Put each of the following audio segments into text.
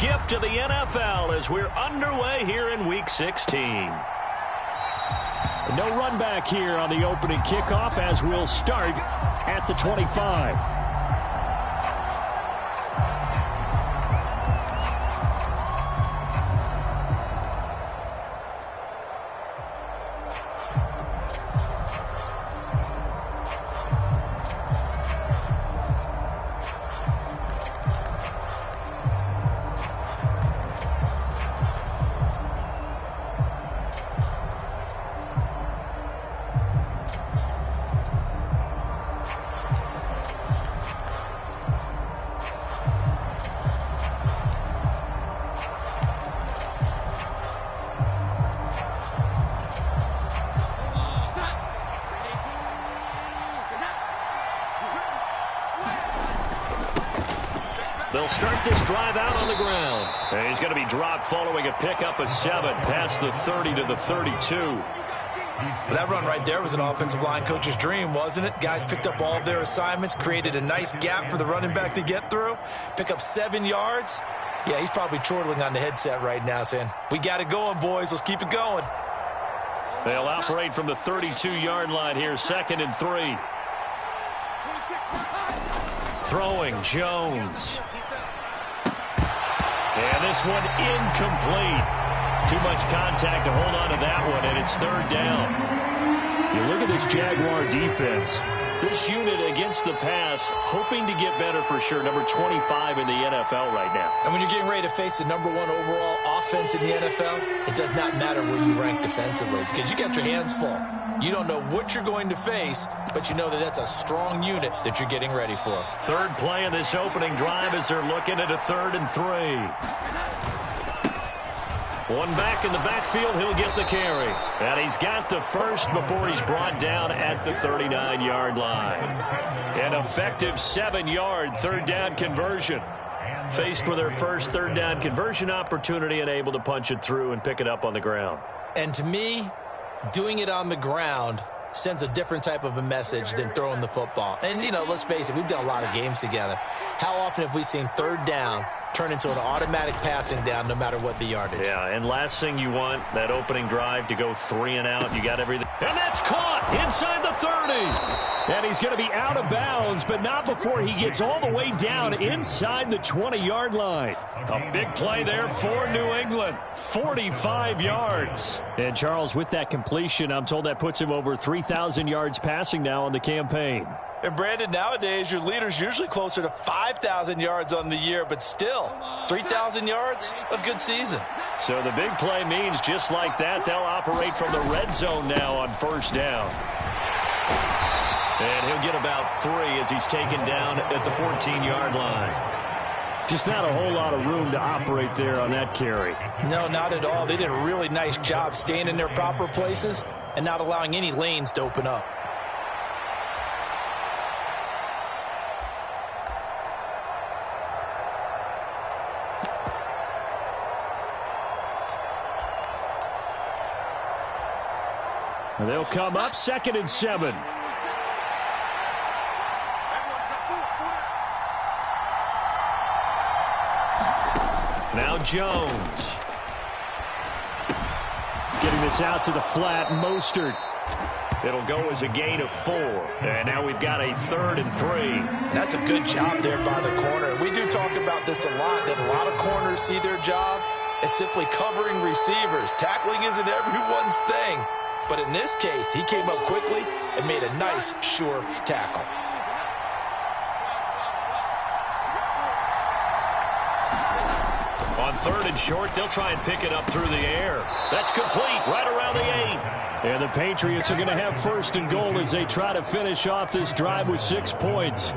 gift to the NFL as we're underway here in Week 16. No run back here on the opening kickoff as we'll start at the 25. They'll start this drive out on the ground. And he's going to be dropped following a pickup of 7 past the 30 to the 32. That run right there was an offensive line coach's dream, wasn't it? Guys picked up all of their assignments, created a nice gap for the running back to get through, pick up 7 yards. Yeah, he's probably chortling on the headset right now saying, we got it going, boys. Let's keep it going. They'll operate from the 32-yard line here, 2nd and 3. Throwing Jones. And this one incomplete. Too much contact to hold on to that one, and it's 3rd down. You look at this Jaguar defense. This unit against the pass, hoping to get better for sure. Number 25 in the NFL right now. And when you're getting ready to face the number 1 overall offense in the NFL, it does not matter where you rank defensively because you got your hands full. You don't know what you're going to face, but you know that that's a strong unit that you're getting ready for. 3rd play of this opening drive as they're looking at a 3rd and 3. One back in the backfield, he'll get the carry. And he's got the first before he's brought down at the 39-yard line. An effective 7-yard 3rd down conversion. Faced with their first 3rd down conversion opportunity and able to punch it through and pick it up on the ground. And to me, doing it on the ground sends a different type of a message than throwing the football. And, you know, let's face it, we've done a lot of games together. How often have we seen 3rd down turn into an automatic passing down no matter what the yardage? Yeah, and last thing you want, that opening drive to go 3 and out. You got everything. And that's caught inside the 30. And he's going to be out of bounds, but not before he gets all the way down inside the 20-yard line. A big play there for New England. 45 yards. And Charles, with that completion, I'm told that puts him over 3,000 yards passing now on the campaign. And Brandon, nowadays your leader's usually closer to 5,000 yards on the year, but still, 3,000 yards, a good season. So the big play means just like that, they'll operate from the red zone now on 1st down. And he'll get about 3 as he's taken down at the 14-yard line. Just not a whole lot of room to operate there on that carry. No, not at all. They did a really nice job staying in their proper places and not allowing any lanes to open up. And they'll come up 2nd and 7. Now Jones. Getting this out to the flat, Mostert. It'll go as a gain of 4. And now we've got a 3rd and 3. That's a good job there by the corner. We do talk about this a lot, that a lot of corners see their job as simply covering receivers. Tackling isn't everyone's thing. But in this case, he came up quickly and made a nice, sure tackle. On 3rd and short, they'll try and pick it up through the air. That's complete, right around the 8. And the Patriots are going to have 1st and goal as they try to finish off this drive with 6 points.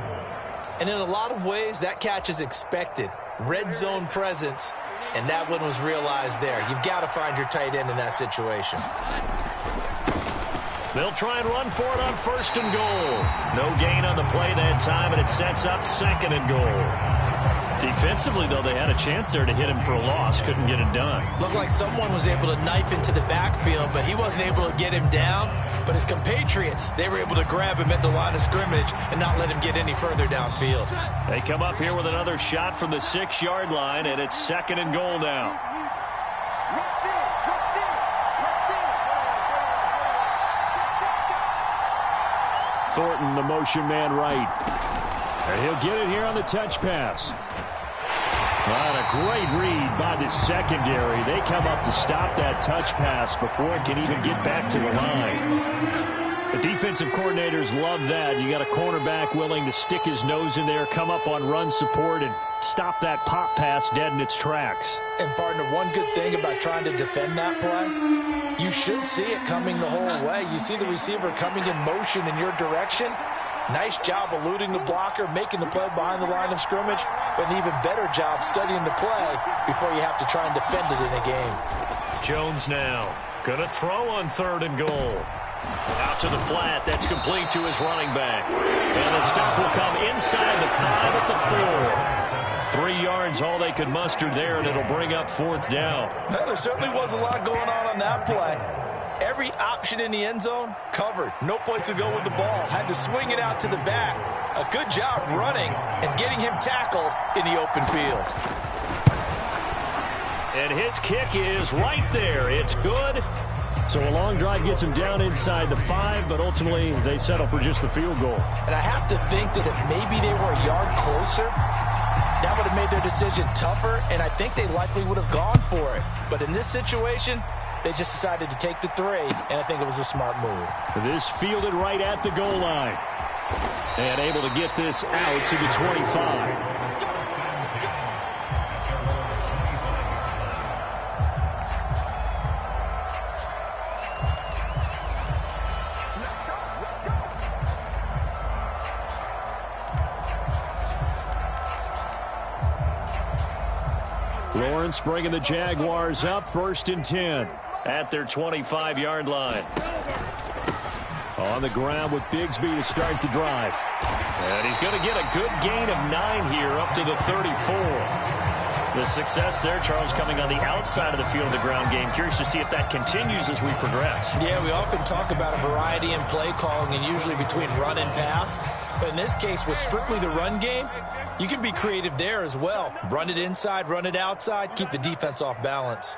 And in a lot of ways, that catch is expected. Red zone presence, and that one was realized there. You've got to find your tight end in that situation. They'll try and run for it on 1st and goal. No gain on the play that time, and it sets up 2nd and goal. Defensively, though, they had a chance there to hit him for a loss. Couldn't get it done. Looked like someone was able to knife into the backfield, but he wasn't able to get him down. But his compatriots, they were able to grab him at the line of scrimmage and not let him get any further downfield. They come up here with another shot from the 6-yard line, and it's 2nd and goal now. Thornton, the motion man right. And he'll get it here on the touch pass. And a great read by the secondary. They come up to stop that touch pass before it can even get back to the line. The defensive coordinators love that. You got a cornerback willing to stick his nose in there, come up on run support, and stop that pop pass dead in its tracks. And, partner, one good thing about trying to defend that play, you should see it coming the whole way. You see the receiver coming in motion in your direction. Nice job eluding the blocker, making the play behind the line of scrimmage, but an even better job studying the play before you have to try and defend it in a game. Jones now going to throw on 3rd and goal. Out to the flat. That's complete to his running back. And the stop will come inside the 5 at the 4. 3 yards, all they could muster there, and it'll bring up 4th down. Well, there certainly was a lot going on that play. Every option in the end zone covered. No place to go with the ball. Had to swing it out to the back. A good job running and getting him tackled in the open field. And his kick is right there. It's good. So a long drive gets him down inside the 5, but ultimately they settle for just the field goal. And I have to think that if maybe they were a yard closer, that would have made their decision tougher, and I think they likely would have gone for it. But in this situation, they just decided to take the 3, and I think it was a smart move. This fielded right at the goal line. And able to get this out to the 25. Lawrence bringing the Jaguars up, 1st and 10. At their 25-yard line. On the ground with Bigsby to start the drive. And he's going to get a good gain of 9 here up to the 34. The success there, Charles, coming on the outside of the field of the ground game. Curious to see if that continues as we progress. Yeah, we often talk about a variety in play calling and usually between run and pass. But in this case, with strictly the run game, you can be creative there as well. Run it inside, run it outside, keep the defense off balance.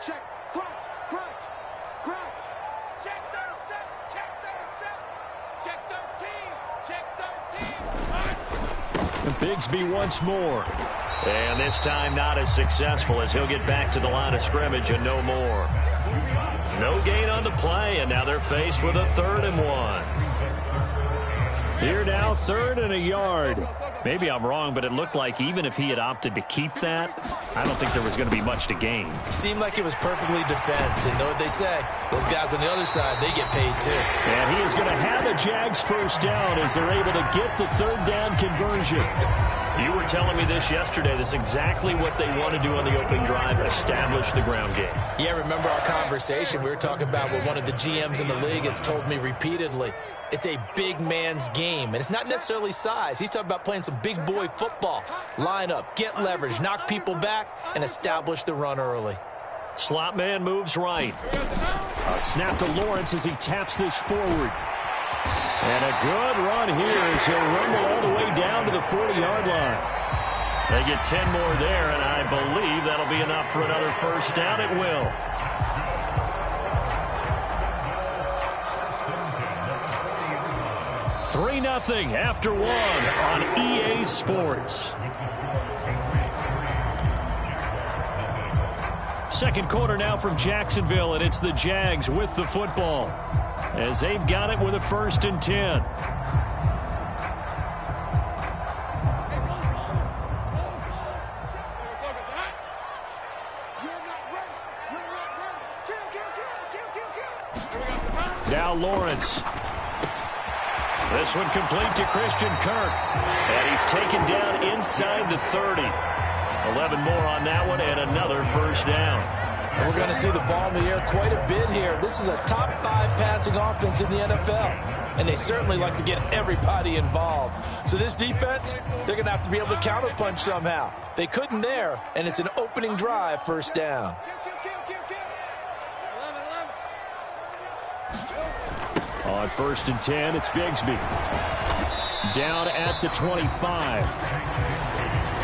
Bigsby once more. And this time not as successful as he'll get back to the line of scrimmage and no more. No gain on the play, and now they're faced with a 3rd and 1. Here now, 3rd and a yard. Maybe I'm wrong, but it looked like even if he had opted to keep that, I don't think there was going to be much to gain. Seemed like it was perfectly defense, and know what they say. Those guys on the other side, they get paid too. And he is going to have a Jags 1st down as they're able to get the 3rd down conversion. You were telling me this yesterday. That's exactly what they want to do on the opening drive, establish the ground game. Yeah, remember our conversation. We were talking about what one of the GMs in the league has told me repeatedly. It's a big man's game, and it's not necessarily size. He's talking about playing some big boy football. Line up, get leverage, knock people back, and establish the run early. Slot man moves right. A snap to Lawrence as he taps this forward. And a good run here as he'll rumble all the way down to the 40-yard line. They get 10 more there, and I believe that'll be enough for another 1st down. It will. Three 3-0 after 1 on EA Sports. Second quarter now from Jacksonville, and it's the Jags with the football as they've got it with a 1st and 10. Now Lawrence. This one complete to Christian Kirk. And he's taken down inside the 30. 11 more on that one and another 1st down. And we're going to see the ball in the air quite a bit here. This is a top 5 passing offense in the NFL. And they certainly like to get everybody involved. So this defense, they're going to have to be able to counterpunch somehow. They couldn't there, and it's an opening drive, first down. On 1st and 10, it's Bigsby. Down at the 25.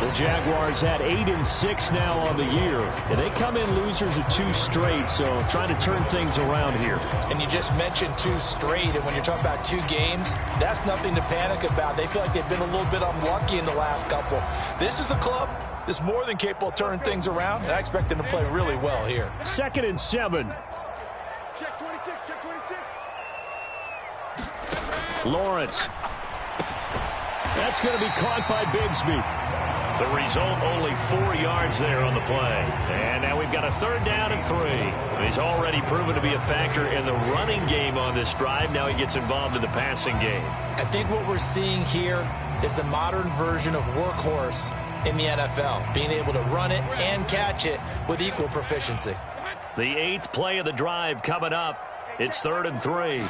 The Jaguars had 8-6 now on the year. And they come in losers of 2 straight, so trying to turn things around here. And you just mentioned 2 straight, and when you're talking about 2 games, that's nothing to panic about. They feel like they've been a little bit unlucky in the last couple. This is a club that's more than capable of turning things around, and I expect them to play really well here. 2nd and 7. Check 26, check 26. Lawrence. That's going to be caught by Bigsby. The result, only 4 yards there on the play. And now we've got a 3rd down and 3. He's already proven to be a factor in the running game on this drive. Now he gets involved in the passing game. I think what we're seeing here is the modern version of workhorse in the NFL, being able to run it and catch it with equal proficiency. The 8th play of the drive coming up. It's 3rd and 3.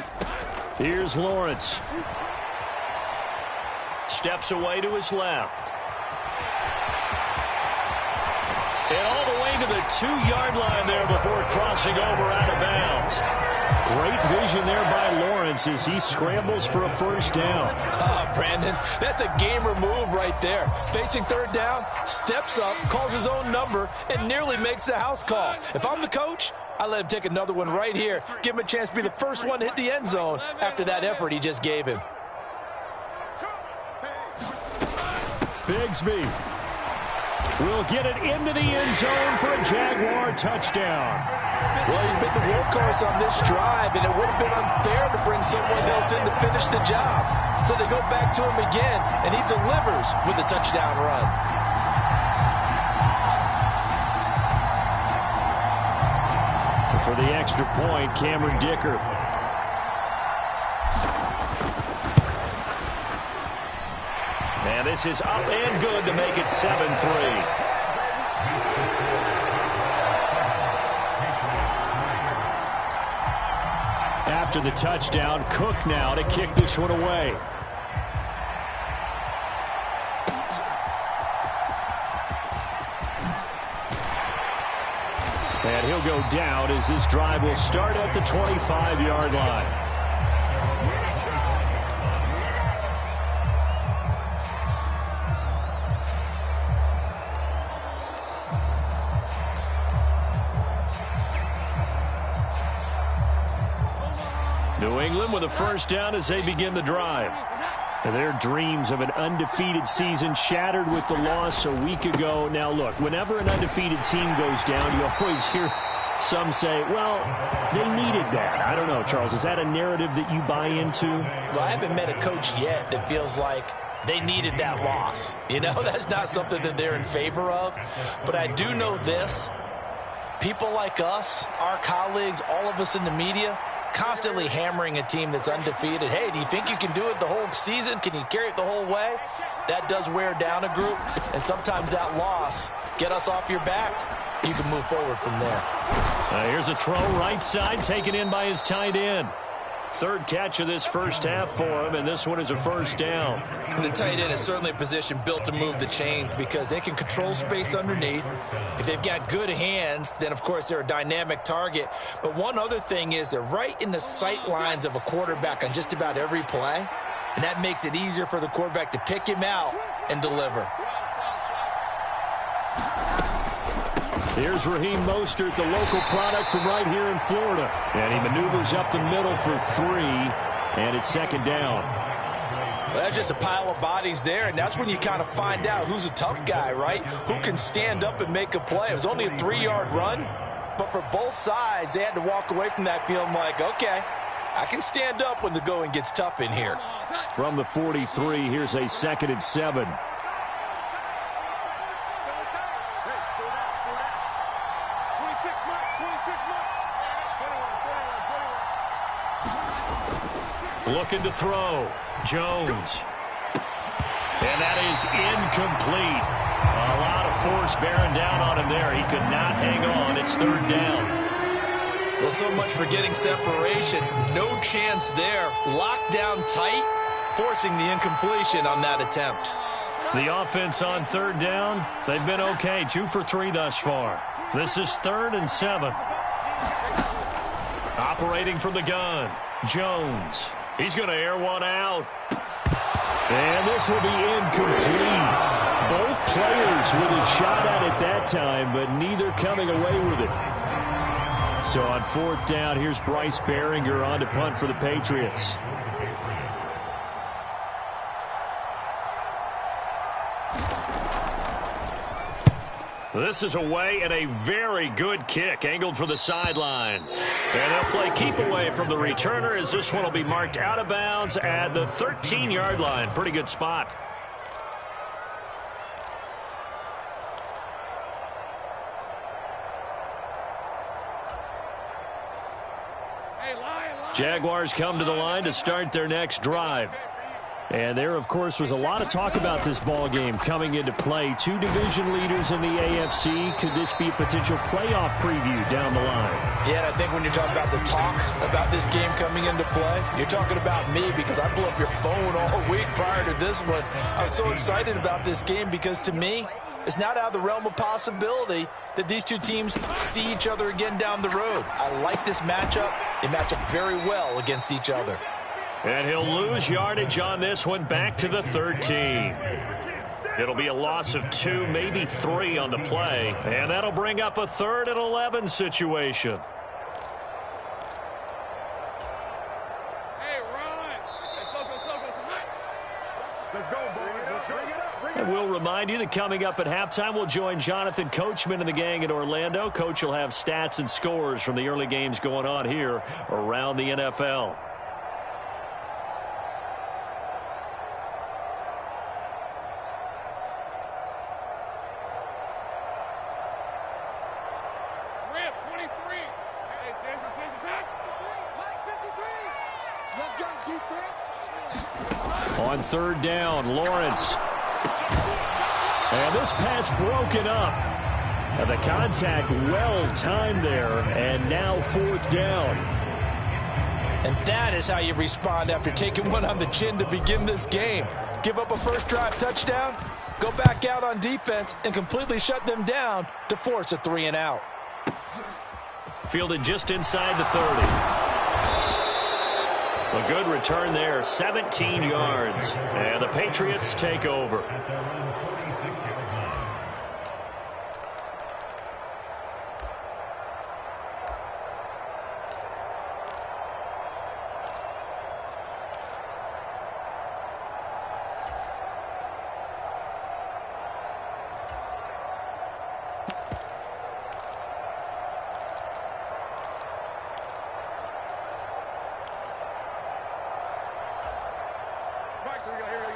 Here's Lawrence. Steps away to his left. And all the way to the 2-yard line there before crossing over out of bounds. Great vision there by Lawrence as he scrambles for a 1st down. Brandon, that's a gamer move right there. Facing 3rd down, steps up, calls his own number, and nearly makes the house call. If I'm the coach, I let him take another one right here. Give him a chance to be the first one to hit the end zone after that effort he just gave him. Bigsby will get it into the end zone for a Jaguar touchdown. Well, he's been the workhorse on this drive, and it would have been unfair to bring someone else in to finish the job. So they go back to him again, and he delivers with a touchdown run. For the extra point, Cameron Dicker. And this is up and good to make it 7-3. After the touchdown, Cook now to kick this one away. And he'll go down as this drive will start at the 25-yard line. New England with a 1st down as they begin the drive. And their dreams of an undefeated season shattered with the loss a week ago. Now, look, whenever an undefeated team goes down, you always hear some say, well, they needed that. I don't know, Charles. Is that a narrative that you buy into? Well, I haven't met a coach yet that feels like they needed that loss. You know, that's not something that they're in favor of. But I do know this. People like us, our colleagues, all of us in the media, constantly hammering a team that's undefeated. Hey, do you think you can do it the whole season? Can you carry it the whole way? That does wear down a group, and sometimes that loss get us off your back. You can move forward from there. Here's a throw right side taken in by his tight end. 3rd catch of this first half for him, and this one is a 1st down. The tight end is certainly a position built to move the chains because they can control space underneath. If they've got good hands, then, of course, they're a dynamic target. But one other thing is they're right in the sight lines of a quarterback on just about every play, and that makes it easier for the quarterback to pick him out and deliver. Here's Raheem Mostert, the local product from right here in Florida. And he maneuvers up the middle for 3, and it's 2nd down. Well, that's just a pile of bodies there, and that's when you kind of find out who's a tough guy, right? Who can stand up and make a play. It was only a 3-yard run, but for both sides, they had to walk away from that feeling like, okay, I can stand up when the going gets tough in here. From the 43, here's a 2nd and 7. Looking to throw. Jones. And that is incomplete. A lot of force bearing down on him there. He could not hang on. It's third down. Well, so much for getting separation. No chance there. Locked down tight, forcing the incompletion on that attempt. The offense on third down, they've been okay. 2 for 3 thus far. This is 3rd and 7. Operating from the gun, Jones. He's going to air one out. And this will be incomplete. Both players with a shot at it that time, but neither coming away with it. So on 4th down, here's Bryce Behringer on to punt for the Patriots. This is away and a very good kick angled for the sidelines. And they'll play keep away from the returner as this one will be marked out of bounds at the 13-yard line. Pretty good spot. Jaguars come to the line to start their next drive. And there, of course, was a lot of talk about this ball game coming into play. 2 division leaders in the AFC. Could this be a potential playoff preview down the line? Yeah, and I think when you're talking about the talk about this game coming into play, you're talking about me because I blew up your phone all week prior to this one. I was so excited about this game because, to me, it's not out of the realm of possibility that these two teams see each other again down the road. I like this matchup. They match up very well against each other. And he'll lose yardage on this one back to the 13. It'll be a loss of 2, maybe 3 on the play. And that'll bring up a 3rd and 11 situation. Hey, Ron. Let's go, boys. Let's bring it up. And we'll remind you that coming up at halftime, we'll join Jonathan Coachman and the gang in Orlando. Coach will have stats and scores from the early games going on here around the NFL. On 3rd down, Lawrence. And this pass broken up. And the contact well timed there. And now 4th down. And that is how you respond after taking one on the chin to begin this game. Give up a first drive touchdown, go back out on defense, and completely shut them down to force a 3 and out. Fielded just inside the 30. A good return there, 17 yards. And the Patriots take over.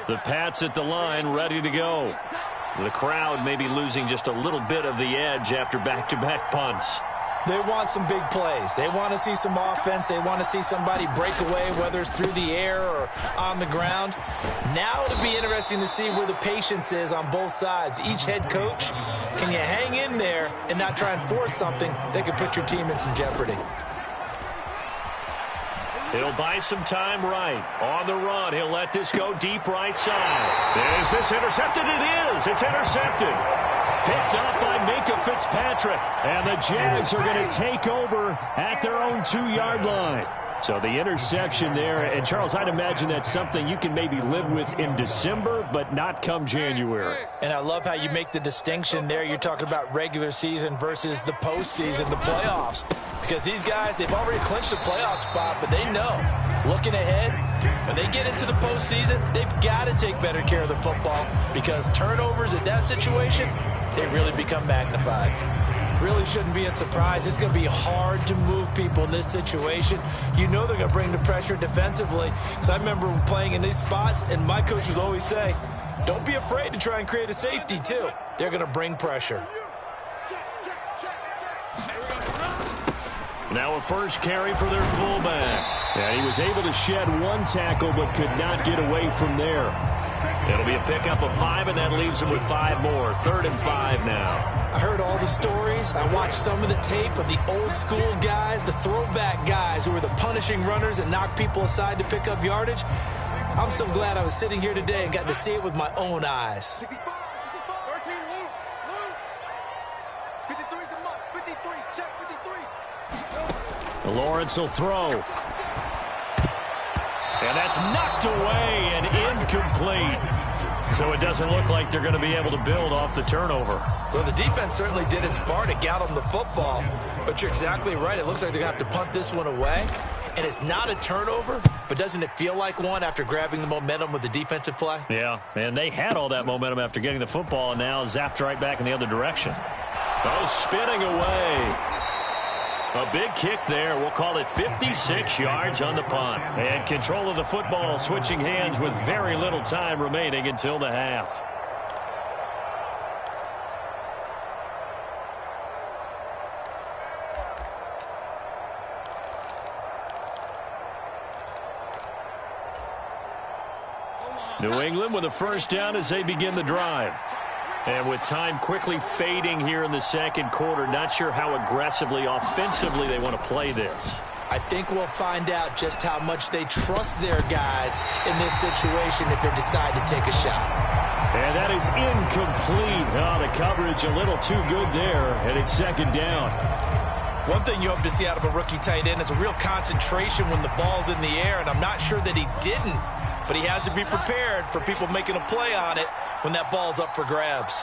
The Pats at the line, ready to go. The crowd may be losing just a little bit of the edge after back-to-back punts. They want some big plays. They want to see some offense. They want to see somebody break away, whether it's through the air or on the ground. Now it'll be interesting to see where the patience is on both sides. Each head coach, can you hang in there and not try and force something that could put your team in some jeopardy? He'll buy some time right. On the run, he'll let this go deep right side. Is this intercepted? It is. It's intercepted. Picked up by Minka Fitzpatrick. And the Jags are going to take over at their own 2-yard line. So the interception there. And, Charles, I'd imagine that's something you can maybe live with in December, but not come January. And I love how you make the distinction there. You're talking about regular season versus the postseason, the playoffs. Because these guys, they've already clinched the playoff spot, but they know, looking ahead, when they get into the postseason, they've got to take better care of the football because turnovers in that situation, they really become magnified. Really shouldn't be a surprise. It's going to be hard to move people in this situation. You know they're going to bring the pressure defensively. So I remember playing in these spots, and my coach would always say, don't be afraid to try and create a safety, too. They're going to bring pressure. Now a first carry for their fullback. And he was able to shed one tackle but could not get away from there. It'll be a pickup of 5, and that leaves him with 5 more. 3rd and 5 now. I heard all the stories. I watched some of the tape of the old school guys, the throwback guys who were the punishing runners and knocked people aside to pick up yardage. I'm so glad I was sitting here today and got to see it with my own eyes. 13, Luke. 53 is the mark. 53, check 53. Lawrence will throw. And that's knocked away and incomplete. So it doesn't look like they're going to be able to build off the turnover. Well, the defense certainly did its part to get them the football. But you're exactly right. It looks like they're going to have to punt this one away. And it's not a turnover, but doesn't it feel like one after grabbing the momentum with the defensive play? Yeah, and they had all that momentum after getting the football and now zapped right back in the other direction. Oh, spinning away. A big kick there. We'll call it 56 yards on the punt. And control of the football switching hands with very little time remaining until the half. New England with a first down as they begin the drive. And with time quickly fading here in the second quarter, not sure how aggressively, offensively they want to play this. I think we'll find out just how much they trust their guys in this situation if they decide to take a shot. And that is incomplete. Oh, the coverage a little too good there, and it's second down. One thing you hope to see out of a rookie tight end is a real concentration when the ball's in the air, and I'm not sure that he didn't. But he has to be prepared for people making a play on it when that ball's up for grabs.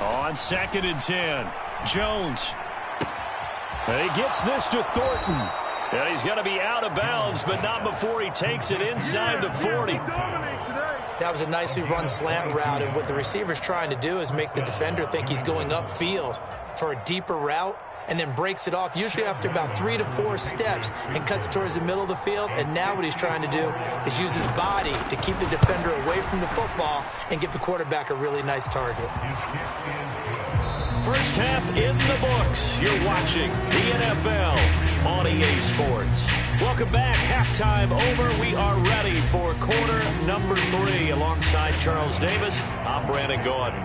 On 2nd and 10, Jones. And he gets this to Thornton. And he's going to be out of bounds, but not before he takes it inside the 40. That was a nicely run slant route, and what the receiver's trying to do is make the defender think he's going upfield for a deeper route, and then breaks it off, usually after about 3 to 4 steps, and cuts towards the middle of the field. And now what he's trying to do is use his body to keep the defender away from the football and give the quarterback a really nice target. First half in the books. You're watching the NFL on EA Sports. Welcome back. Halftime over. We are ready for quarter number 3. Alongside Charles Davis, I'm Brandon Gordon.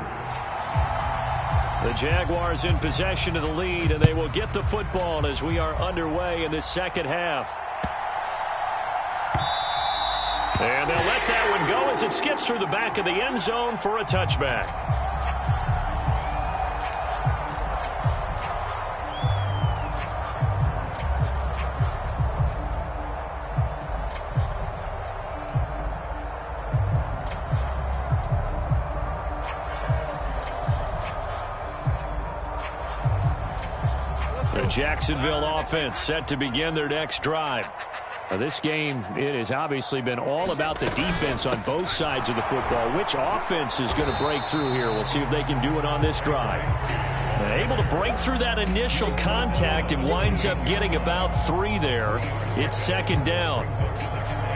The Jaguars in possession of the lead, and they will get the football as we are underway in this second half. And they'll let that one go as it skips through the back of the end zone for a touchback. The Jacksonville offense set to begin their next drive. Now, this game, it has obviously been all about the defense on both sides of the football. Which offense is going to break through here? We'll see if they can do it on this drive. They're able to break through that initial contact and winds up getting about 3 there. It's second down.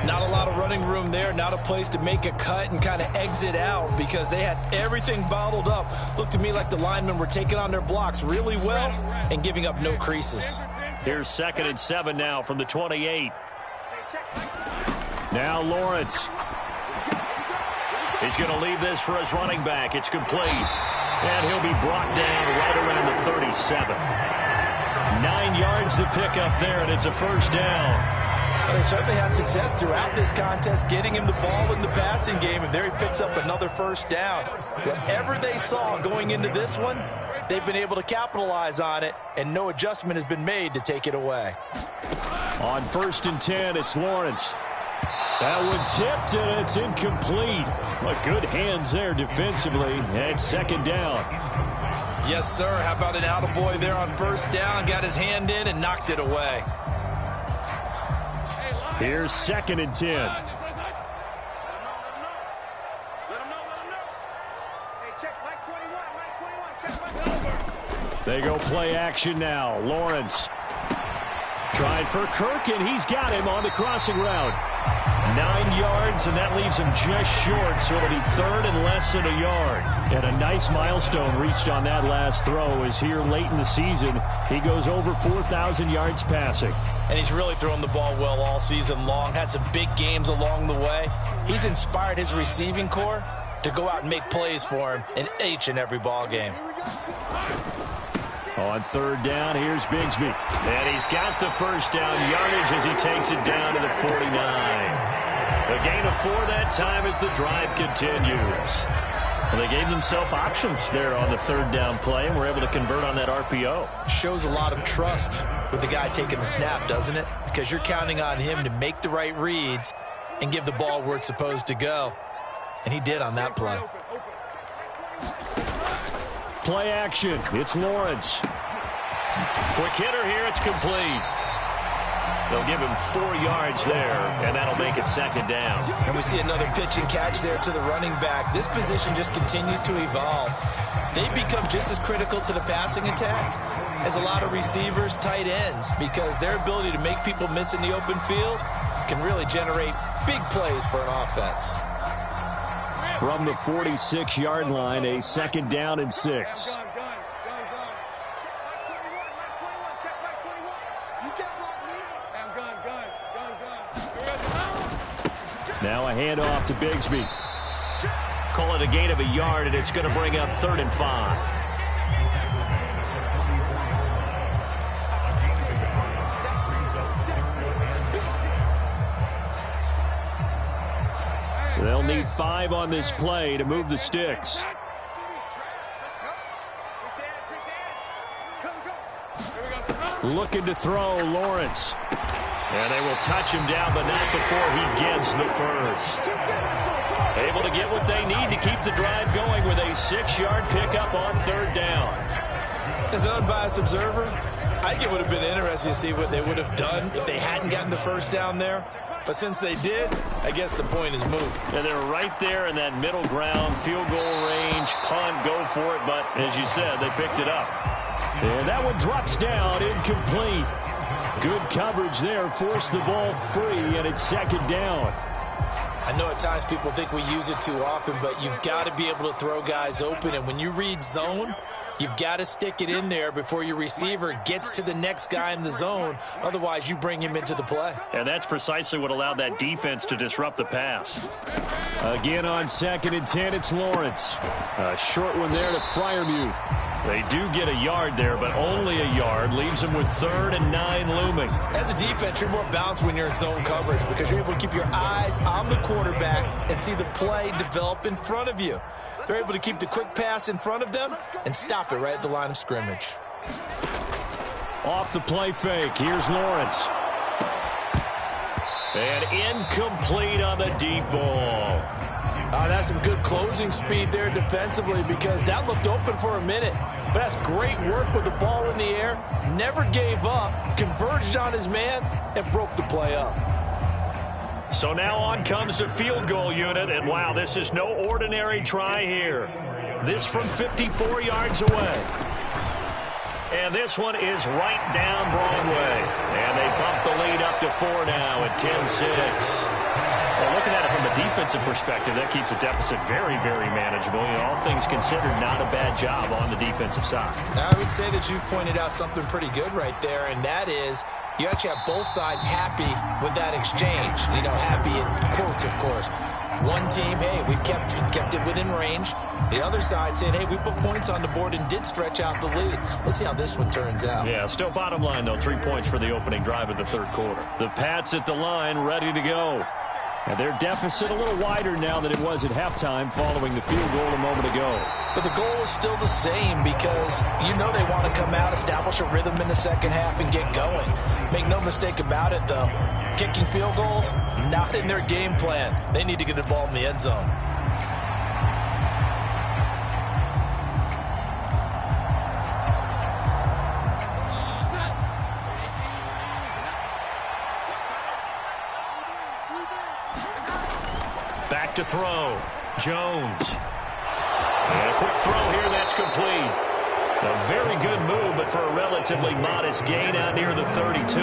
Not a lot of running room there, not a place to make a cut and kind of exit out because they had everything bottled up. Looked to me like the linemen were taking on their blocks really well and giving up no creases. Here's 2nd and 7 now from the 28. Now Lawrence. He's going to leave this for his running back. It's complete. And he'll be brought down right around the 37. 9 yards to pick up there, and it's a first down. They certainly had success throughout this contest, getting him the ball in the passing game, and there he picks up another first down. Whatever they saw going into this one, they've been able to capitalize on it, and no adjustment has been made to take it away. On 1st and 10, it's Lawrence. That one tipped, and it's incomplete. But good hands there defensively, and second down. Yes, sir. How about an attaboy there on first down? Got his hand in and knocked it away. Here's 2nd and 10. They go play action now. Lawrence trying for Kirk, and he's got him on the crossing route. 9 yards, and that leaves him just short, so it'll be third and less than a yard. And a nice milestone reached on that last throw as here late in the season, he goes over 4,000 yards passing. And he's really thrown the ball well all season long, had some big games along the way. He's inspired his receiving corps to go out and make plays for him in each and every ball game. On third down, here's Bigsby. And he's got the first down yardage as he takes it down to the 49. A gain of 4 that time as the drive continues. Well, they gave themselves options there on the third down play and were able to convert on that RPO. Shows a lot of trust with the guy taking the snap, doesn't it? Because you're counting on him to make the right reads and give the ball where it's supposed to go. And he did on that play. Play action. It's Lawrence. Quick hitter here. It's complete. They'll give him 4 yards there, and that'll make it second down. And we see another pitch and catch there to the running back. This position just continues to evolve. They become just as critical to the passing attack as a lot of receivers, tight ends, because their ability to make people miss in the open field can really generate big plays for an offense. From the 46-yard line, a second down and 6. Now a handoff to Bigsby. Call it a gain of a yard, and it's going to bring up 3rd and 5. They'll need 5 on this play to move the sticks. Looking to throw, Lawrence. And they will touch him down, but not before he gets the first. Able to get what they need to keep the drive going with a 6-yard pickup on 3rd down. As an unbiased observer, I think it would have been interesting to see what they would have done if they hadn't gotten the first down there. But since they did, I guess the point is moot. And they're right there in that middle ground, field goal range, punt, go for it. But as you said, they picked it up. And that one drops down, incomplete. Good coverage there, forced the ball free, and it's second down. I know at times people think we use it too often, but you've got to be able to throw guys open. And when you read zone, you've got to stick it in there before your receiver gets to the next guy in the zone. Otherwise, you bring him into the play. And that's precisely what allowed that defense to disrupt the pass. Again on 2nd and 10, it's Lawrence. A short one there to Freiermuth. They do get a yard there, but only a yard. Leaves them with 3rd and 9 looming. As a defense, you're more balanced when you're in zone coverage because you're able to keep your eyes on the quarterback and see the play develop in front of you. They're able to keep the quick pass in front of them and stop it right at the line of scrimmage. Off the play fake. Here's Lawrence. And incomplete on the deep ball. That's some good closing speed there defensively because that looked open for a minute. But that's great work with the ball in the air. Never gave up, converged on his man, and broke the play up. So now on comes the field goal unit, and wow, this is no ordinary try here. This from 54 yards away. And this one is right down Broadway. And they bump the lead up to 4 now at 10-6. Well, looking at it from a defensive perspective, that keeps the deficit very, very manageable. You know, all things considered, not a bad job on the defensive side. I would say that you've pointed out something pretty good right there, and that is you actually have both sides happy with that exchange. You know, happy in quotes, of course. One team, hey, we've kept it within range. The other side saying, hey, we put points on the board and did stretch out the lead. Let's see how this one turns out. Yeah, still bottom line, though, 3 points for the opening drive of the 3rd quarter. The Pats at the line, ready to go. And their deficit a little wider now than it was at halftime following the field goal a moment ago. But the goal is still the same because you know they want to come out, establish a rhythm in the second half, and get going. Make no mistake about it, though. Kicking field goals, not in their game plan. They need to get the ball in the end zone. Back to throw. Jones. And a quick throw here, that's complete. A very good move, but for a relatively modest gain out near the 32.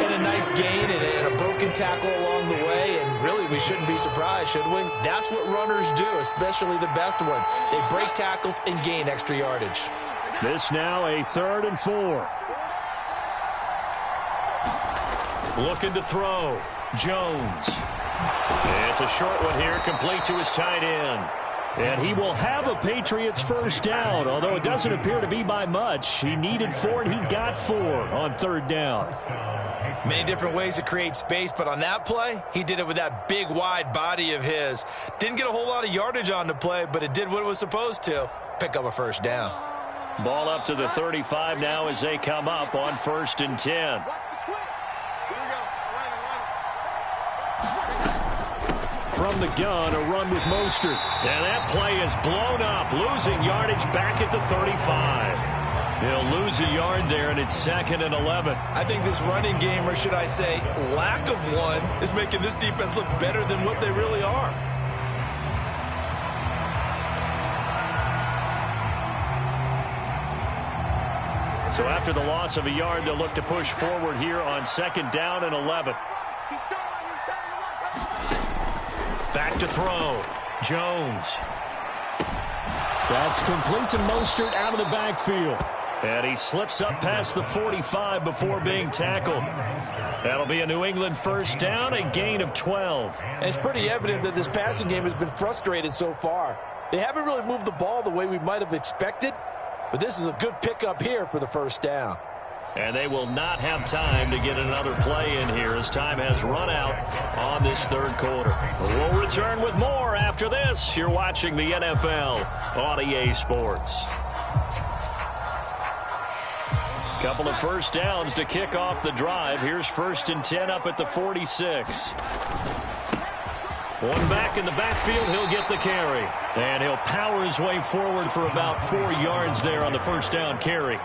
And a nice gain and a broken tackle along the way, and really we shouldn't be surprised, should we? That's what runners do, especially the best ones. They break tackles and gain extra yardage. This now a 3rd and 4. Looking to throw. Jones. It's a short one here, complete to his tight end. And he will have a Patriots first down, although it doesn't appear to be by much. He needed 4, and he got 4 on 3rd down. Many different ways to create space, but on that play, he did it with that big, wide body of his. Didn't get a whole lot of yardage on the play, but it did what it was supposed to. Pick up a first down. Ball up to the 35 now as they come up on 1st and 10. From the gun, a run with Mostert. And that play is blown up, losing yardage back at the 35. He'll lose a yard there, and it's 2nd and 11. I think this running game, or should I say lack of one, is making this defense look better than what they really are. So after the loss of a yard, they'll look to push forward here on 2nd down and 11. Back to throw. Jones. That's complete to Mostert out of the backfield. And he slips up past the 45 before being tackled. That'll be a New England first down, a gain of 12. And it's pretty evident that this passing game has been frustrated so far. They haven't really moved the ball the way we might have expected, but this is a good pickup here for the first down. And they will not have time to get another play in here as time has run out on this 3rd quarter. We'll return with more after this. You're watching the NFL on EA Sports. Couple of first downs to kick off the drive. Here's 1st and 10 up at the 46. One back in the backfield, he'll get the carry. And he'll power his way forward for about 4 yards there on the first down carry.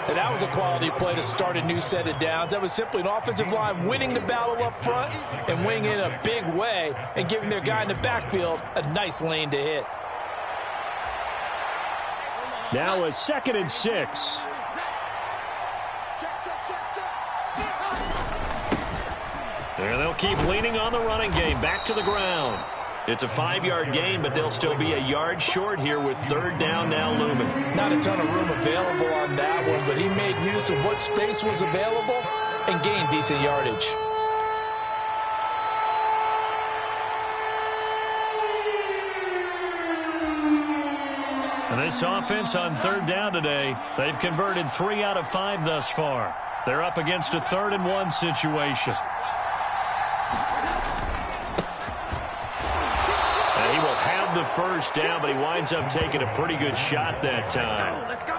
And that was a quality play to start a new set of downs. That was simply an offensive line winning the battle up front and winning in a big way and giving their guy in the backfield a nice lane to hit. Now a 2nd and 6. And they'll keep leaning on the running game. Back to the ground. It's a 5-yard gain, but they'll still be a yard short here with 3rd down now looming. Not a ton of room available on that one, but he made use of what space was available and gained decent yardage. And this offense on 3rd down today, they've converted 3 out of 5 thus far. They're up against a 3rd and 1 situation. The first down, but he winds up taking a pretty good shot that time. Let's go.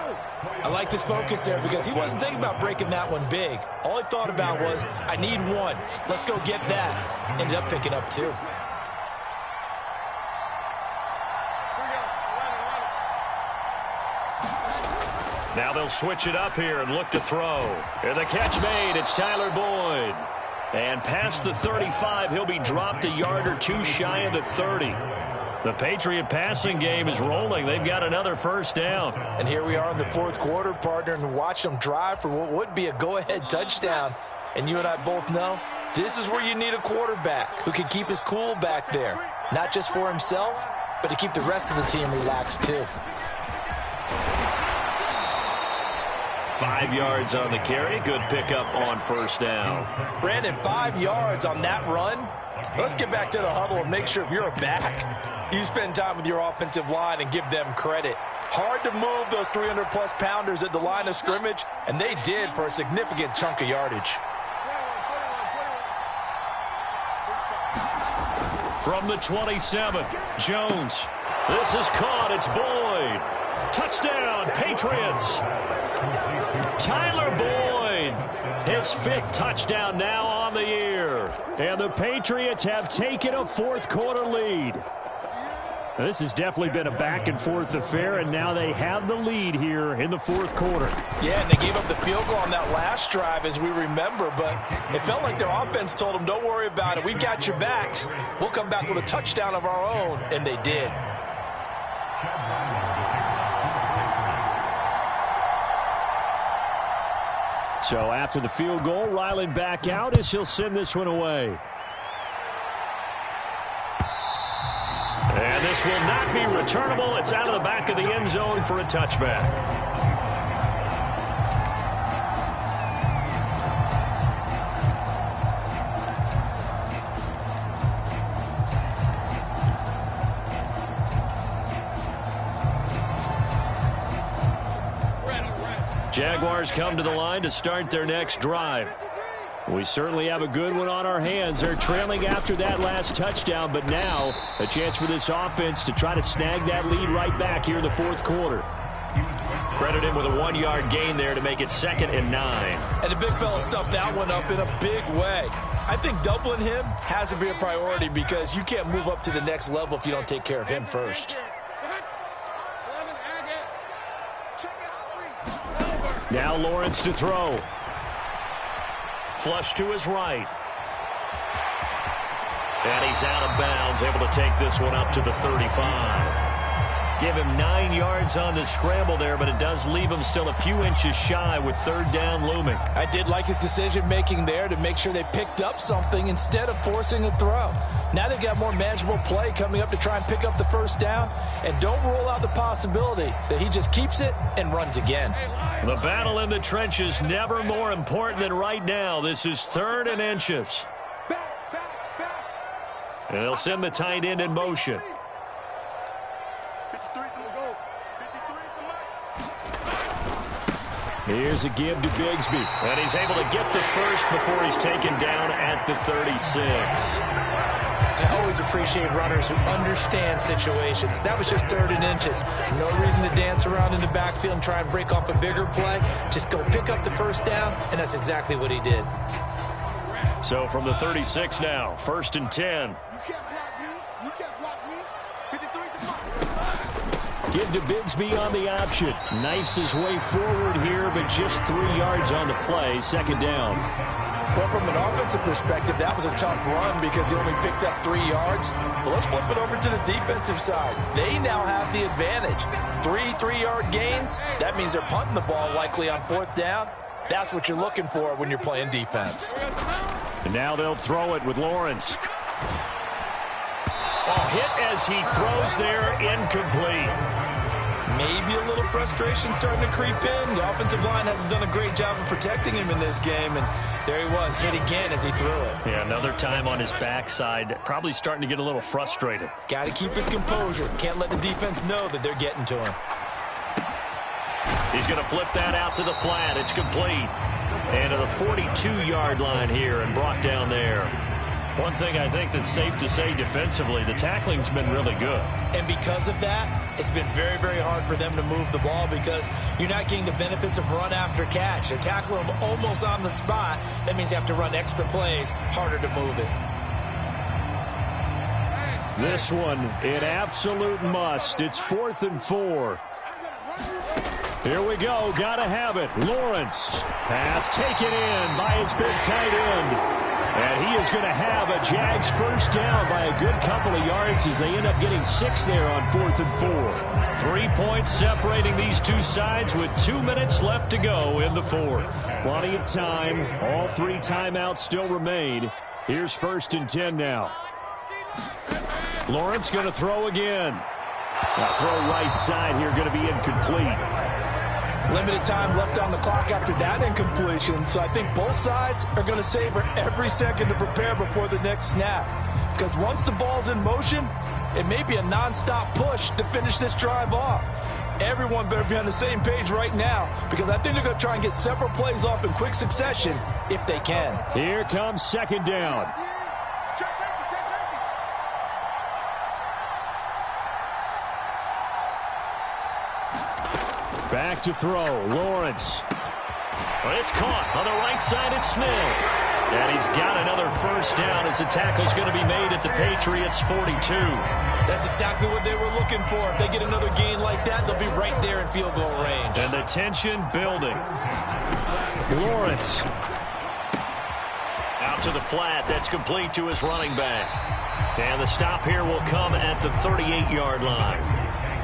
I like this focus there because he wasn't thinking about breaking that one big. All he thought about was, I need 1. Let's go get that. Ended up picking up 2. Now they'll switch it up here and look to throw. And the catch made. It's Tyler Boyd. And past the 35, he'll be dropped a yard or 2 shy of the 30. The Patriot passing game is rolling. They've got another first down. And here we are in the 4th quarter, partner, and watch them drive for what would be a go-ahead touchdown. And you and I both know this is where you need a quarterback who can keep his cool back there. Not just for himself, but to keep the rest of the team relaxed too. 5 yards on the carry. Good pickup on first down. Brandon, 5 yards on that run. Let's get back to the huddle and make sure if you're a back, you spend time with your offensive line and give them credit. Hard to move those 300-plus pounders at the line of scrimmage, and they did for a significant chunk of yardage. From the 27, Jones. This is caught. It's Boyd. Touchdown, Patriots. Tyler Boyd, his 5th touchdown now on the year. And the Patriots have taken a 4th quarter lead. Now, this has definitely been a back-and-forth affair, and now they have the lead here in the 4th quarter. Yeah, and they gave up the field goal on that last drive, as we remember, but it felt like their offense told them, don't worry about it. We've got your backs. We'll come back with a touchdown of our own, and they did. So after the field goal, Ryland back out as he'll send this one away. And this will not be returnable. It's out of the back of the end zone for a touchback. Jaguars come to the line to start their next drive. We certainly have a good one on our hands. They're trailing after that last touchdown, but now a chance for this offense to try to snag that lead right back here in the fourth quarter. Credit him with a 1-yard gain there to make it 2nd and 9. And the big fella stuffed that one up in a big way. I think doubling him has to be a priority because you can't move up to the next level if you don't take care of him first. Now Lawrence to throw. Flush to his right. And he's out of bounds, able to take this one up to the 35. Give him 9 yards on the scramble there, but it does leave him still a few inches shy with 3rd down looming. I did like his decision-making there to make sure they picked up something instead of forcing a throw. Now they've got more manageable play coming up to try and pick up the 1st down, and don't rule out the possibility that he just keeps it and runs again. The battle in the trenches never more important than right now. This is 3rd and inches. And they'll send the tight end in motion. Here's a give to Bigsby. And he's able to get the first before he's taken down at the 36. I always appreciate runners who understand situations. That was just 3rd and inches. No reason to dance around in the backfield and try and break off a bigger play. Just go pick up the 1st down, and that's exactly what he did. So from the 36 now, 1st and 10. You can't block me. You can't block me. 53 to 5. Give to Bigsby on the option. Knifes his way forward here, but just 3 yards on the play. 2nd down. Well, from an offensive perspective, that was a tough run because he only picked up 3 yards. Well, let's flip it over to the defensive side. They now have the advantage. 3-3-yard gains. That means they're punting the ball likely on 4th down. That's what you're looking for when you're playing defense. And now they'll throw it with Lawrence. Oh, hit as he throws there, incomplete. Maybe a little frustration starting to creep in. The offensive line hasn't done a great job of protecting him in this game, and there he was, hit again as he threw it. Yeah, another time on his backside, probably starting to get a little frustrated. Got to keep his composure. Can't let the defense know that they're getting to him. He's going to flip that out to the flat. It's complete. And to the 42-yard line here and brought down there. One thing I think that's safe to say defensively, the tackling's been really good. And because of that, it's been very, very hard for them to move the ball because you're not getting the benefits of run after catch. They tackle him almost on the spot. That means you have to run extra plays, harder to move it. This one, an absolute must. It's 4th and 4. Here we go. Got to have it. Lawrence. Pass taken in by his big tight end. And he is going to have a Jags 1st down by a good couple of yards as they end up getting 6 there on 4th and 4. 3 points separating these two sides with 2 minutes left to go in the 4th. Plenty of time. All 3 timeouts still remain. Here's 1st and 10 now. Lawrence going to throw again. Now throw right side here going to be incomplete. Limited time left on the clock after that incompletion, so I think both sides are going to savor every second to prepare before the next snap. Because once the ball's in motion, it may be a nonstop push to finish this drive off. Everyone better be on the same page right now because I think they're going to try and get several plays off in quick succession if they can. Here comes 2nd down. Back to throw. Lawrence. Well, it's caught on the right side. It's Smith. And he's got another 1st down as the tackle's going to be made at the Patriots' 42. That's exactly what they were looking for. If they get another gain like that, they'll be right there in field goal range. And the tension building. Lawrence. Out to the flat. That's complete to his running back. And the stop here will come at the 38-yard line.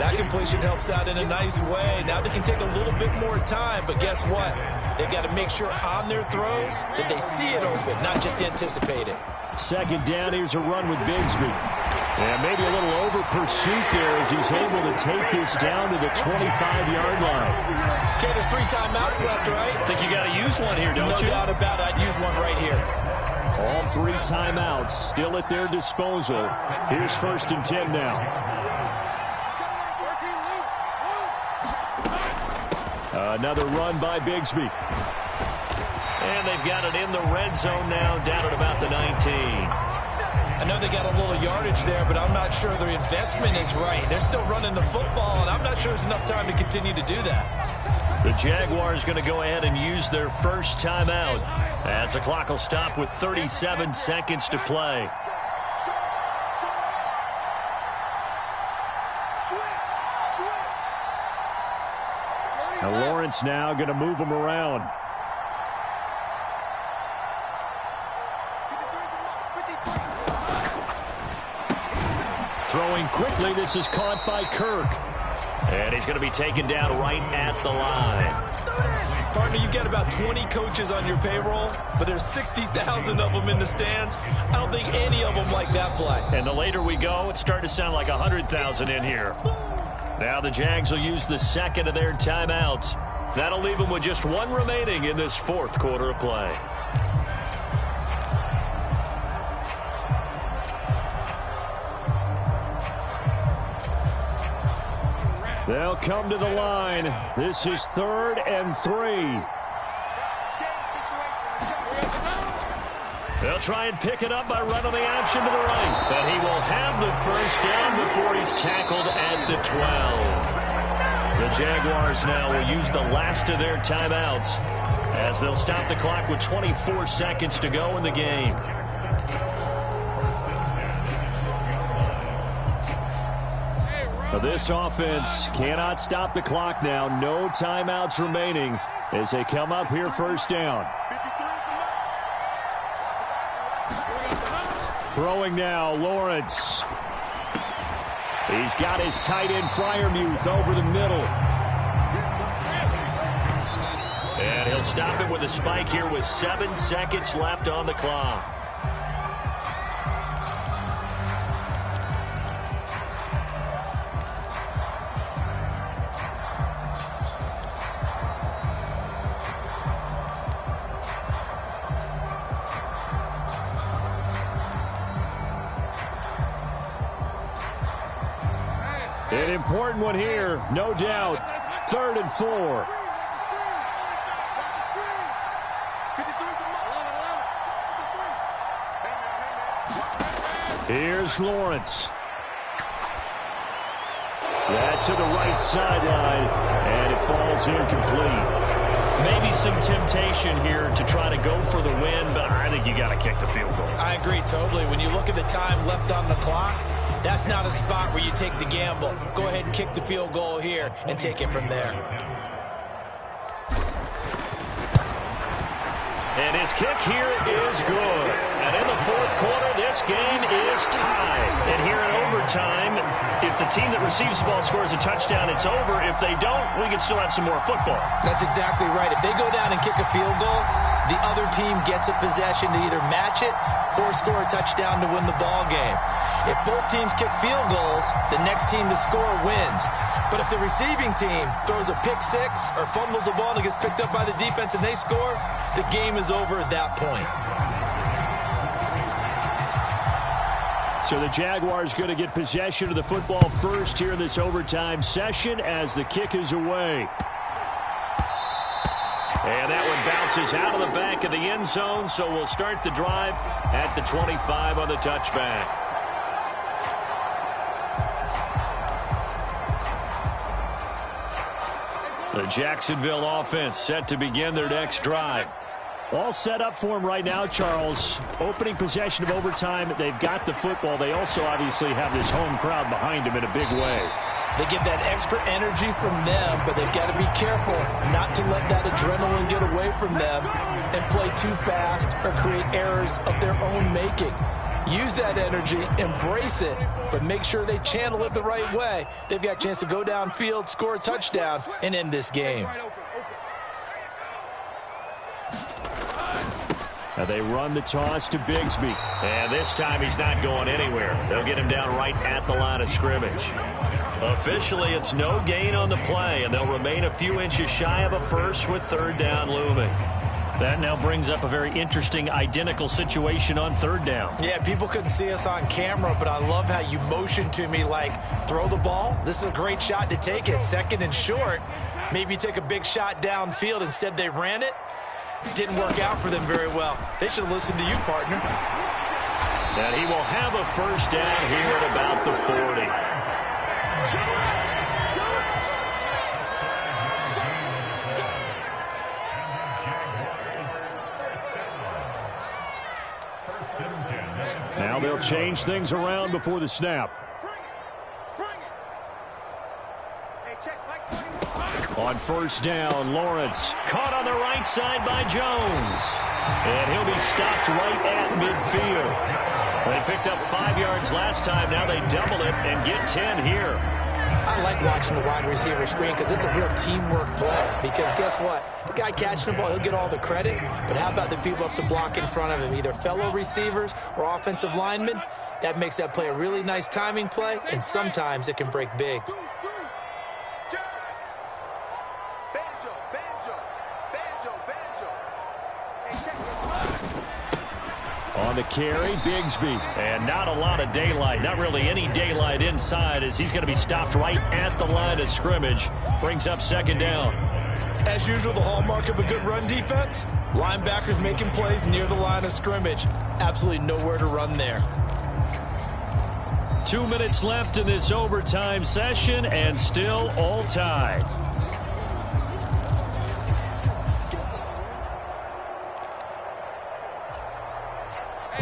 That completion helps out in a nice way. Now they can take a little bit more time, but guess what? They've got to make sure on their throws that they see it open, not just anticipate it. Second down, here's a run with Bigsby. And maybe a little over pursuit there as he's able to take this down to the 25-yard line. Okay, there's 3 timeouts left, right? I think you got to use one here, don't you? No doubt about it. I'd use one right here. All 3 timeouts still at their disposal. Here's 1st and 10 now. Another run by Bigsby. And they've got it in the red zone now, down at about the 19. I know they got a little yardage there, but I'm not sure their investment is right. They're still running the football, and I'm not sure there's enough time to continue to do that. The Jaguars going to go ahead and use their first timeout as the clock will stop with 37 seconds to play. Now Lawrence now going to move him around. Throwing quickly, this is caught by Kirk. And he's going to be taken down right at the line. Partner, you've got about 20 coaches on your payroll, but there's 60,000 of them in the stands. I don't think any of them like that play. And the later we go, it's starting to sound like 100,000 in here. Now the Jags will use the second of their timeouts. That'll leave them with just 1 remaining in this 4th quarter of play. They'll come to the line. This is 3rd and 3. They'll try and pick it up by running the option to the right. But he will have the first down before he's tackled at the 12. The Jaguars now will use the last of their timeouts as they'll stop the clock with 24 seconds to go in the game. This offense cannot stop the clock now. No timeouts remaining as they come up here 1st down. Throwing now, Lawrence. He's got his tight end Freiermuth over the middle. And he'll stop it with a spike here with 7 seconds left on the clock. An important one here, no doubt. 3rd and 4. Here's Lawrence. That to the right sideline, and it falls incomplete. Maybe some temptation here to try to go for the win, but I think you got to kick the field goal. I agree totally. When you look at the time left on the clock, that's not a spot where you take the gamble. Go ahead and kick the field goal here and take it from there. And his kick here is good. And in the 4th quarter, this game is tied. And here in overtime, if the team that receives the ball scores a touchdown, it's over. If they don't, we can still have some more football. That's exactly right. If they go down and kick a field goal, the other team gets a possession to either match it or score a touchdown to win the ball game. If both teams kick field goals, the next team to score wins. But if the receiving team throws a pick 6 or fumbles the ball and it gets picked up by the defense and they score, the game is over at that point. So the Jaguars going to get possession of the football first here in this overtime session as the kick is away. And that one bounces out of the back of the end zone, so we'll start the drive at the 25 on the touchback. The Jacksonville offense set to begin their next drive. All set up for him right now, Charles. Opening possession of overtime. They've got the football. They also obviously have this home crowd behind them in a big way. They get that extra energy from them, but they've got to be careful not to let that adrenaline get away from them and play too fast or create errors of their own making. Use that energy, embrace it, but make sure they channel it the right way. They've got a chance to go downfield, score a touchdown, and end this game. Now they run the toss to Bigsby. And this time he's not going anywhere. They'll get him down right at the line of scrimmage. Officially, it's no gain on the play, and they'll remain a few inches shy of a first with third down looming. That now brings up a very interesting identical situation on third down. Yeah, people couldn't see us on camera, but I love how you motioned to me like, throw the ball. This is a great shot to take it. Second and short. Maybe take a big shot downfield. Instead, they ran it. Didn't work out for them very well. They should have listened to you, partner. And he will have a first down here at about the 40. Now they'll change things around before the snap. On first down, Lawrence. Caught on the right side by Jones. And he'll be stopped right at midfield. They picked up 5 yards last time. Now they double it and get 10 here. I like watching the wide receiver screen because it's a real teamwork play. Because guess what? The guy catching the ball, he'll get all the credit. But how about the people up to block in front of him, either fellow receivers or offensive linemen? That makes that play a really nice timing play, and sometimes it can break big. On the carry, Bigsby. And not a lot of daylight. Not really any daylight inside as he's going to be stopped right at the line of scrimmage. Brings up second down. As usual, the hallmark of a good run defense, linebackers making plays near the line of scrimmage. Absolutely nowhere to run there. 2 minutes left in this overtime session and still all tied.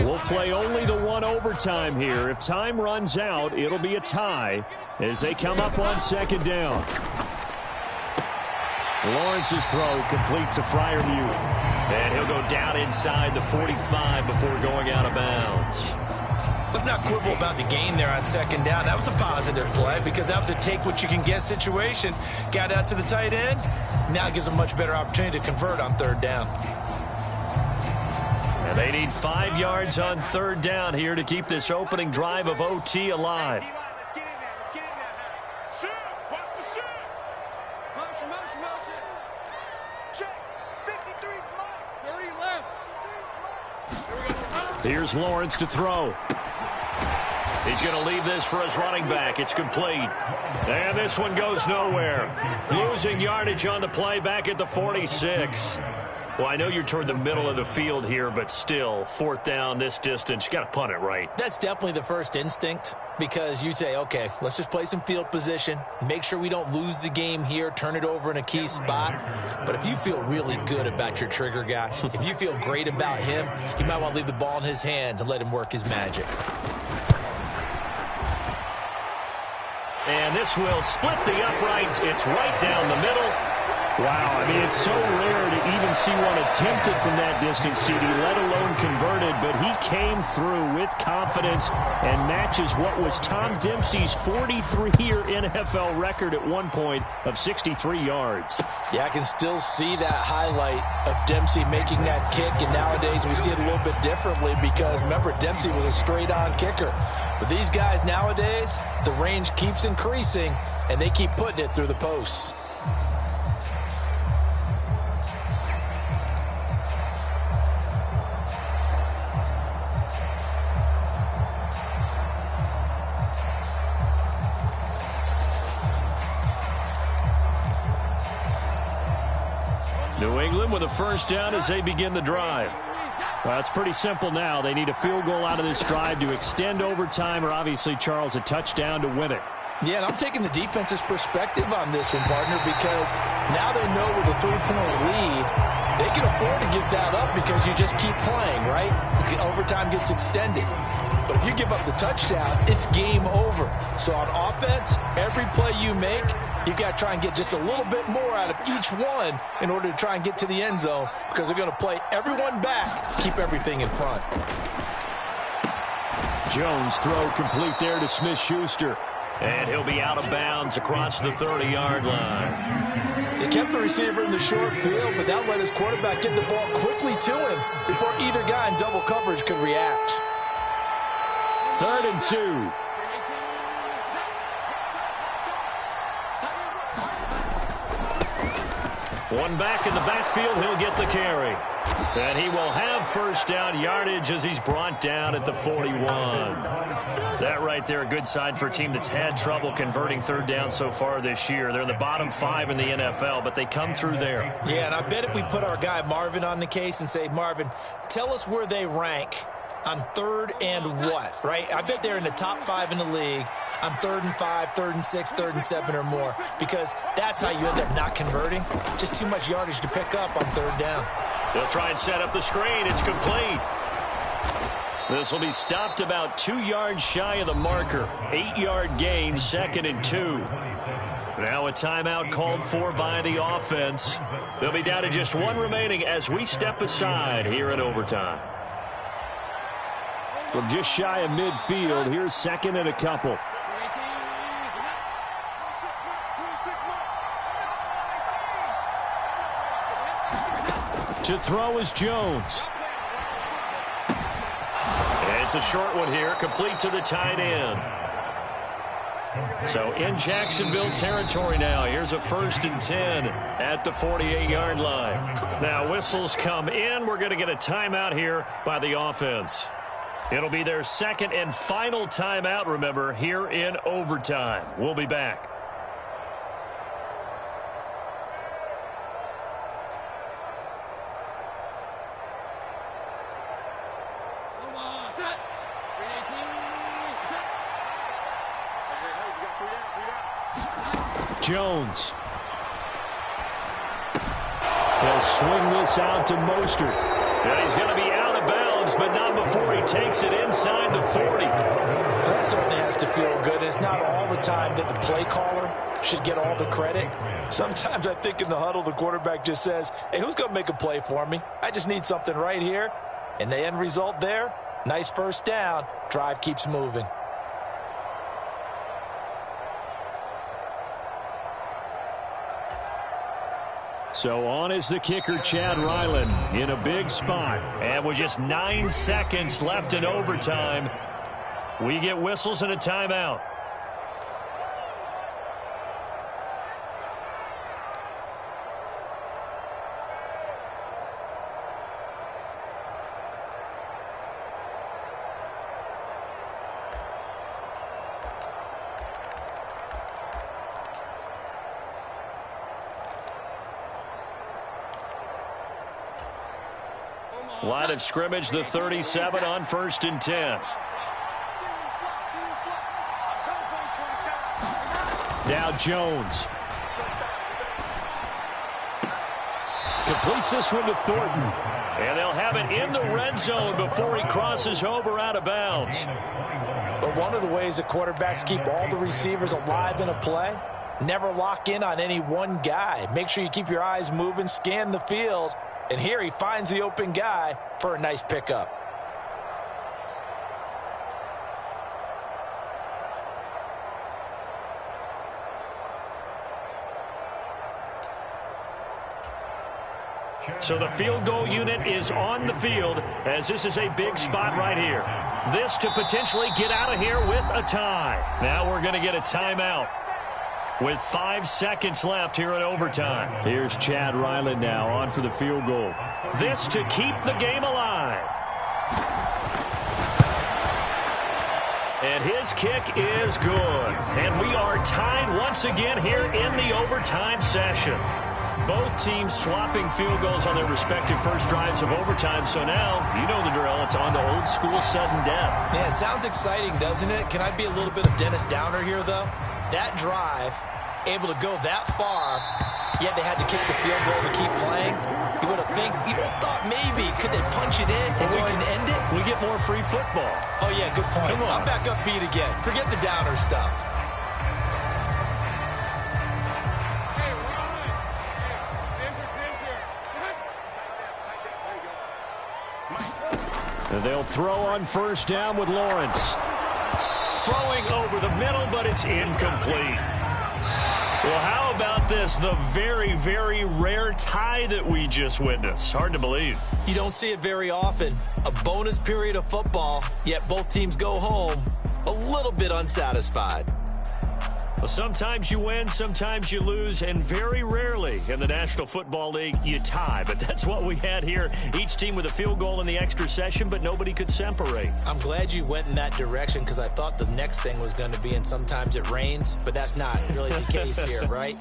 We'll play only the one overtime here. If time runs out, it'll be a tie as they come up on second down. Lawrence's throw complete to Freiermuth. And he'll go down inside the 45 before going out of bounds. Let's not quibble about the gain there on second down. That was a positive play because that was a take-what-you-can-get situation. Got out to the tight end. Now it gives them a much better opportunity to convert on third down. And they need 5 yards on third down here to keep this opening drive of OT alive. Here's Lawrence to throw. He's going to leave this for his running back. It's complete. And this one goes nowhere. Losing yardage on the play back at the 46. Well, I know you're toward the middle of the field here, but still, fourth down this distance, you got to punt it right. That's definitely the first instinct because you say, okay, let's just play some field position, make sure we don't lose the game here, turn it over in a key spot. But if you feel really good about your trigger guy, if you feel great about him, you might want to leave the ball in his hands and let him work his magic. And this will split the uprights. It's right down the middle. Wow, I mean, it's so rare to even see one attempted from that distance, CD, let alone converted, but he came through with confidence and matches what was Tom Dempsey's 43-year NFL record at one point of 63 yards. Yeah, I can still see that highlight of Dempsey making that kick, and nowadays we see it a little bit differently because, remember, Dempsey was a straight-on kicker. But these guys nowadays, the range keeps increasing, and they keep putting it through the posts. New England with a first down as they begin the drive. Well, it's pretty simple now. They need a field goal out of this drive to extend overtime or, obviously, Charles, a touchdown to win it. Yeah, and I'm taking the defense's perspective on this one, partner, because now they know with a 3-point lead, they can afford to give that up because you just keep playing, right? The overtime gets extended. But if you give up the touchdown, it's game over. So on offense, every play you make, you got to try and get just a little bit more out of each one in order to try and get to the end zone because they're going to play everyone back, keep everything in front. Jones throw complete there to Smith-Schuster. And he'll be out of bounds across the 30-yard line. He kept the receiver in the short field, but that let his quarterback get the ball quickly to him before either guy in double coverage could react. 3rd and 2. One back in the backfield, he'll get the carry. And he will have first down yardage as he's brought down at the 41. That right there, a good sign for a team that's had trouble converting 3rd down so far this year. They're in the bottom 5 in the NFL, but they come through there. Yeah, and I bet if we put our guy Marvin on the case and say, Marvin, tell us where they rank on 3rd and what, right? I bet they're in the top 5 in the league on 3rd and 5, 3rd and 6, 3rd and 7 or more, because that's how you end up not converting. Just too much yardage to pick up on 3rd down. They'll try and set up the screen. It's complete. This will be stopped about 2 yards shy of the marker. 8-yard gain, 2nd and 2. Now a timeout called for by the offense. They'll be down to just 1 remaining as we step aside here in overtime. From just shy of midfield, here's 2nd and a couple. To throw is Jones. It's a short one here, complete to the tight end. So in Jacksonville territory now. Here's a 1st and 10 at the 48-yard line. Now whistles come in. We're going to get a timeout here by the offense. It'll be their 2nd and final timeout, remember, here in overtime. We'll be back. Jones. They'll swing this out to Mostert. And he's going to be out of bounds, but not before he takes it inside the 40. That certainly has to feel good. It's not all the time that the play caller should get all the credit. Sometimes I think in the huddle, the quarterback just says, hey, who's going to make a play for me? I just need something right here. And the end result there, nice first down. Drive keeps moving. So on is the kicker, Chad Ryland, in a big spot. And with just 9 seconds left in overtime, we get whistles and a timeout. Line of scrimmage, the 37 on 1st and 10. Now Jones. Completes this one to Thornton. And they'll have it in the red zone before he crosses over out of bounds. But one of the ways that quarterbacks keep all the receivers alive in a play, never lock in on any one guy. Make sure you keep your eyes moving, scan the field. And here he finds the open guy for a nice pickup. So the field goal unit is on the field as this is a big spot right here. This to potentially get out of here with a tie. Now we're going to get a timeout with 5 seconds left here in overtime. Here's Chad Ryland now on for the field goal. This to keep the game alive. And his kick is good. And we are tied once again here in the overtime session. Both teams swapping field goals on their respective first drives of overtime. So now, you know the drill. It's on to old school sudden death. Yeah, it sounds exciting, doesn't it? Can I be a little bit of Dennis Downer here, though? That drive, able to go that far, yet they had to kick the field goal to keep playing. You would have thought maybe, could they punch it in and go ahead and end it? We get more free football. Oh, yeah, good point. I'm back upbeat again. Forget the Downer stuff. And they'll throw on first down with Lawrence. Throwing over the middle, but it's incomplete. Well, how about this? The very, very rare tie that we just witnessed. Hard to believe. You don't see it very often. A bonus period of football, yet both teams go home a little bit unsatisfied. Well, sometimes you win, sometimes you lose, and very rarely in the National Football League you tie. But that's what we had here. Each team with a field goal in the extra session, but nobody could separate. I'm glad you went in that direction because I thought the next thing was going to be, and sometimes it rains, but that's not really the case here, right?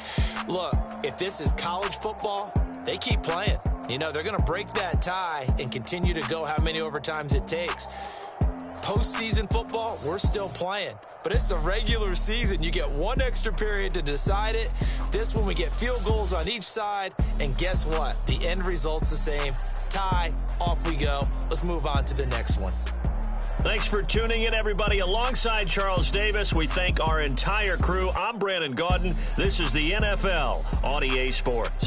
Look, if this is college football, they keep playing. You know, they're going to break that tie and continue to go how many overtimes it takes. Postseason football, we're still playing. But it's the regular season. You get one extra period to decide it. This one, we get field goals on each side. And guess what? The end result's the same. Tie, off we go. Let's move on to the next one. Thanks for tuning in, everybody. Alongside Charles Davis, we thank our entire crew. I'm Brandon Gaudin. This is the NFL on EA Sports.